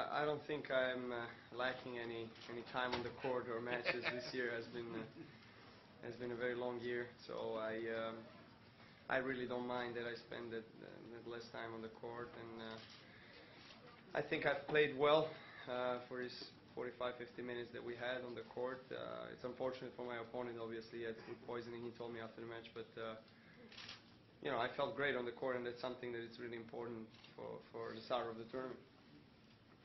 I don't think I'm lacking any time on the court or matches. This year has been a very long year, so I really don't mind that I spend that less time on the court, and I think I've played well for this 45-50 minutes that we had on the court. It's unfortunate for my opponent, obviously. He had food poisoning, he told me after the match, but you know, I felt great on the court, and that's something that is really important for the start of the tournament.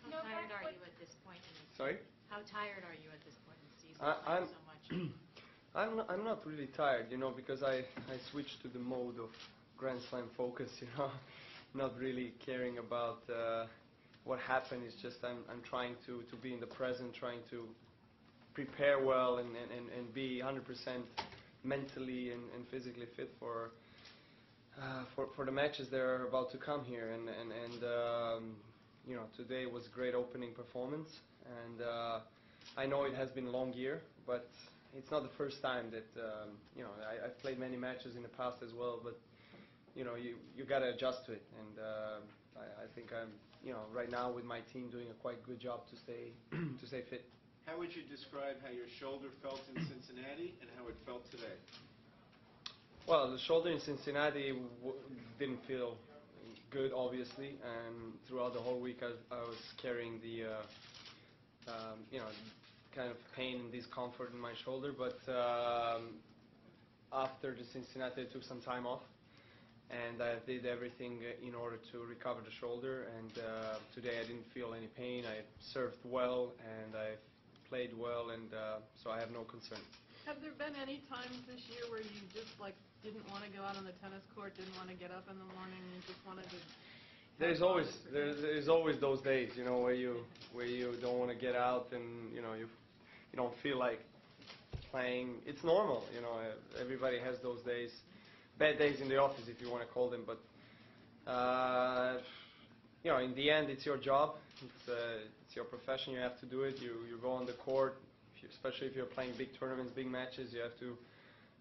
How tired are you at this point in the season? Sorry? How tired are you at this point in the season? Playing so much. I'm not really tired, you know, because I switched to the mode of Grand Slam focus, you know, not really caring about what happened. It's just I'm trying to be in the present, trying to prepare well and be 100% mentally and physically fit for the matches that are about to come here. And you know, today was a great opening performance, and I know it has been a long year, but it's not the first time that you know, I've played many matches in the past as well, but you know, you got to adjust to it, and I think I'm, you know, right now with my team doing a quite good job to stay fit. How would you describe how your shoulder felt in Cincinnati and how it felt today? Well, the shoulder in Cincinnati didn't feel good, obviously, and throughout the whole week I was carrying the you know, kind of pain and discomfort in my shoulder, but after the Cincinnati I took some time off, and I did everything in order to recover the shoulder, and today I didn't feel any pain. I served well and I played well, and so I have no concern. Have there been any times this year where you just like didn't want to go out on the tennis court, didn't want to get up in the morning, and just wanted to? There's always those days, you know, where you don't want to get out, and you know, you don't feel like playing. It's normal, you know. Everybody has those days, bad days in the office, if you want to call them. But you know, in the end, it's your job. It's your profession. You have to do it. You go on the court, especially if you're playing big tournaments, big matches. You have to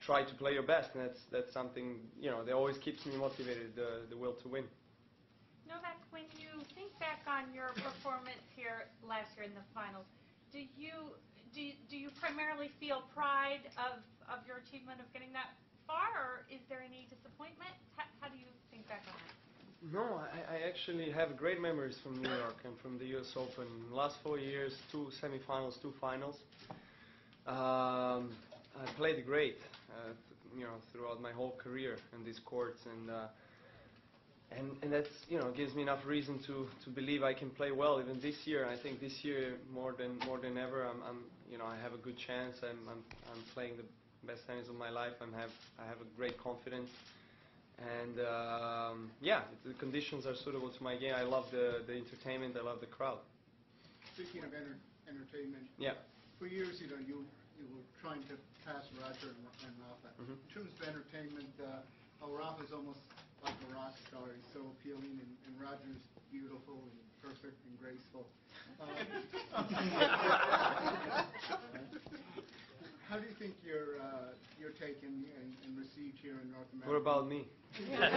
try to play your best, and that's something, you know, that always keeps me motivated. The will to win. Novak, when you think back on your performance here last year in the finals, do you primarily feel pride of your achievement of getting that far, or is there any disappointment? How do you think back on that? No, I actually have great memories from New York and from the U.S. Open. Last 4 years, 2 semifinals, 2 finals. I played great, you know, throughout my whole career in these courts, and that's, you know, gives me enough reason to believe I can play well even this year. I think this year more than ever, you know, I have a good chance. I'm playing the best tennis of my life. I have a great confidence, and yeah, the conditions are suitable to my game. I love the entertainment. I love the crowd. Speaking of entertainment, yeah. For years, you know, you were trying to pass Roger and Rafa. Mm-hmm. In terms of entertainment, Rafa's almost like a rock star. He's so appealing, and Roger's beautiful and perfect and graceful. How do you think you're taken and received here in North America? What about me? You're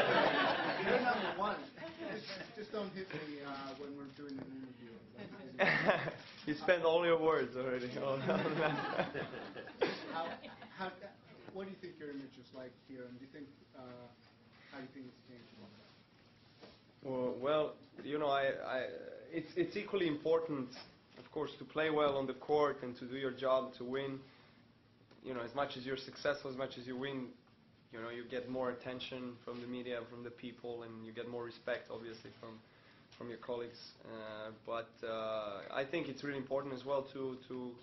number one. Just don't hit me when we're doing an interview. You spent all your words already. What do you think your image is like here, and do you think how do you think it's changed? Well, you know, it's equally important, of course, to play well on the court and to do your job to win. You know, as much as you're successful, as much as you win, you know, you get more attention from the media, from the people, and you get more respect, obviously, from your colleagues. But I think it's really important as well to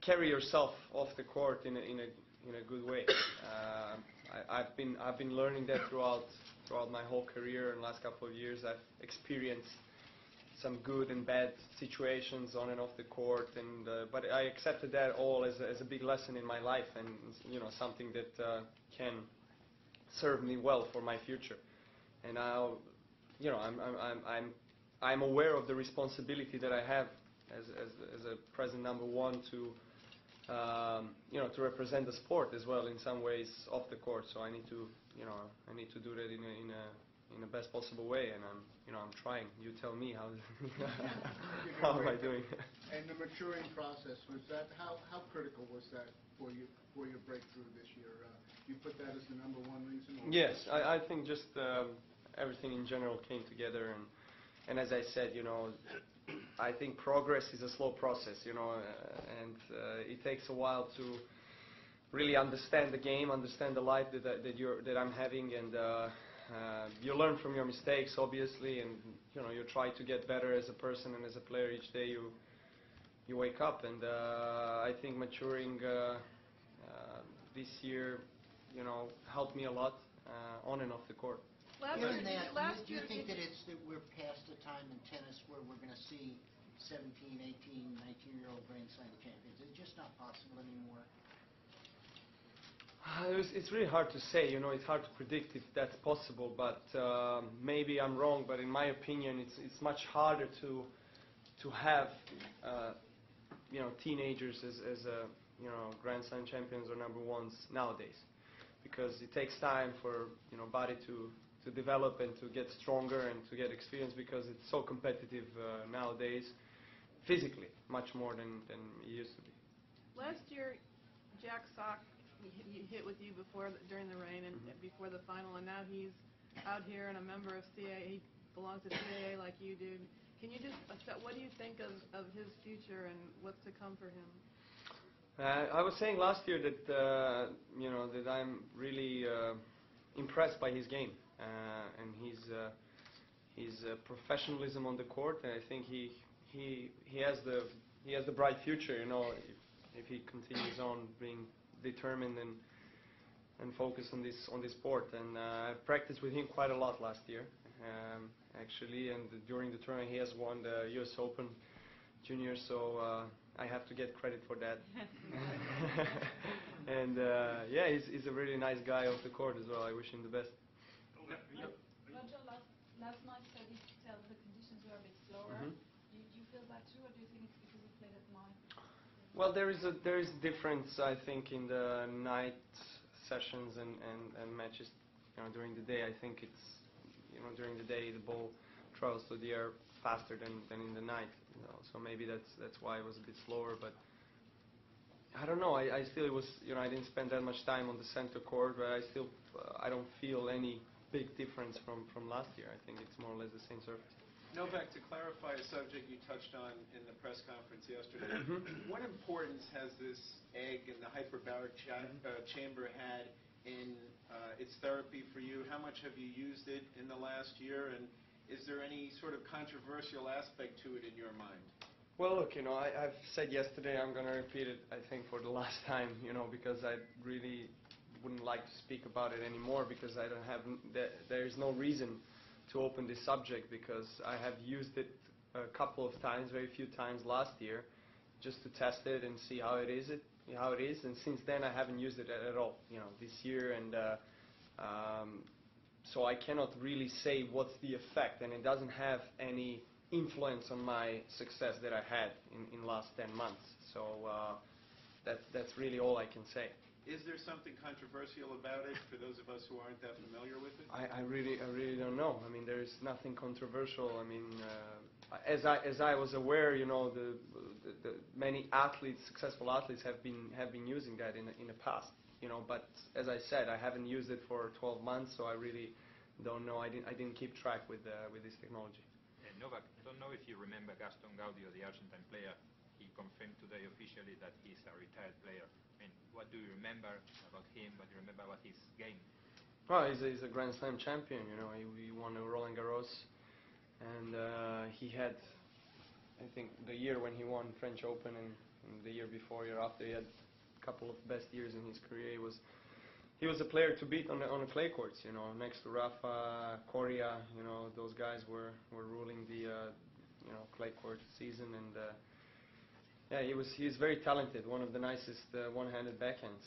carry yourself off the court in a good way. I've been learning that throughout my whole career. In the last couple of years, I've experienced some good and bad situations on and off the court, and but I accepted that all as a big lesson in my life, and you know, something that can serve me well for my future. And now, you know, I'm aware of the responsibility that I have as a present number one to you know, to represent the sport as well in some ways off the court. So I need to, you know, do that in the best possible way, and I'm trying. You tell me how how am I doing? And the maturing process, was that how critical was that for your breakthrough this year? You put that as the number one reason? Or Yes, I think just everything in general came together, and as I said, I think progress is a slow process, and it takes a while to really understand the game, understand the life that I'm having, and you learn from your mistakes, obviously, and you try to get better as a person and as a player each day. You wake up, and I think maturing this year, helped me a lot on and off the court. Given that, last do you year think that we're past the time in tennis where we're going to see 17, 18, 19-year-old Grand Slam champions? It's just not possible anymore. It's really hard to say, it's hard to predict if that's possible, but maybe I'm wrong, but in my opinion it's much harder to have teenagers as Grand Slam champions or number ones nowadays, because it takes time for body to develop and to get stronger and to get experience, because it's so competitive nowadays, physically, much more than it used to be. Last year, Jack Sock, he hit with you during the rain and before the final, and now he's out here and a member of CAA. He belongs to CAA like you do. Can you just, what do you think of his future and what's to come for him? I was saying last year that that I'm really impressed by his game and his professionalism on the court, and I think he has the bright future. If he continues on being determined and focused on this sport. And I practiced with him quite a lot last year, actually, and during the tournament he has won the US Open Junior, so I have to get credit for that. And yeah, he's a really nice guy off the court as well. I wish him the best. Roger, last night the conditions were a bit slower. Do you feel that too, or do you think it's because you played at night? Well, there is a difference, I think, in the night sessions and matches. During the day, I think it's during the day the ball travels to the air faster than in the night. So maybe that's why it was a bit slower. But I don't know. I still I didn't spend that much time on the center court, but I don't feel any big difference from last year. I think it's more or less the same surface. Novak, to clarify a subject you touched on in the press conference yesterday, what importance has this egg in the hyperbaric chamber had in its therapy for you? How much have you used it in the last year, and is there any sort of controversial aspect to it in your mind? Well, look, I've said yesterday, I'm going to repeat it, I think, for the last time, because I really wouldn't like to speak about it anymore, because there is no reason to open this subject, because I have used it a couple of times, very few times last year, just to test it and see how it is. And since then I haven't used it at all, this year, and so I cannot really say what's the effect, and it doesn't have any influence on my success that I had in last 10 months. So that's really all I can say. Is there something controversial about it for those of us who aren't that familiar with it? I really don't know. I mean, there is nothing controversial. I mean, as I was aware, the many athletes, successful athletes, have been using that in the past. But as I said, I haven't used it for 12 months, so I really don't know. I didn't keep track with this technology. Novak, I don't know if you remember Gaston Gaudio, the Argentine player. He confirmed today officially that he's a retired player. I mean, what do you remember about him? What do you remember about his game? Well, he's a Grand Slam champion. He won Roland Garros, and he had, I think, the year when he won French Open, and the year before, year after, he had a couple of best years in his career. He was a player to beat on the clay courts. Next to Rafa, Coria, those guys were ruling the clay court season, and yeah, he's very talented. One of the nicest one-handed backhands.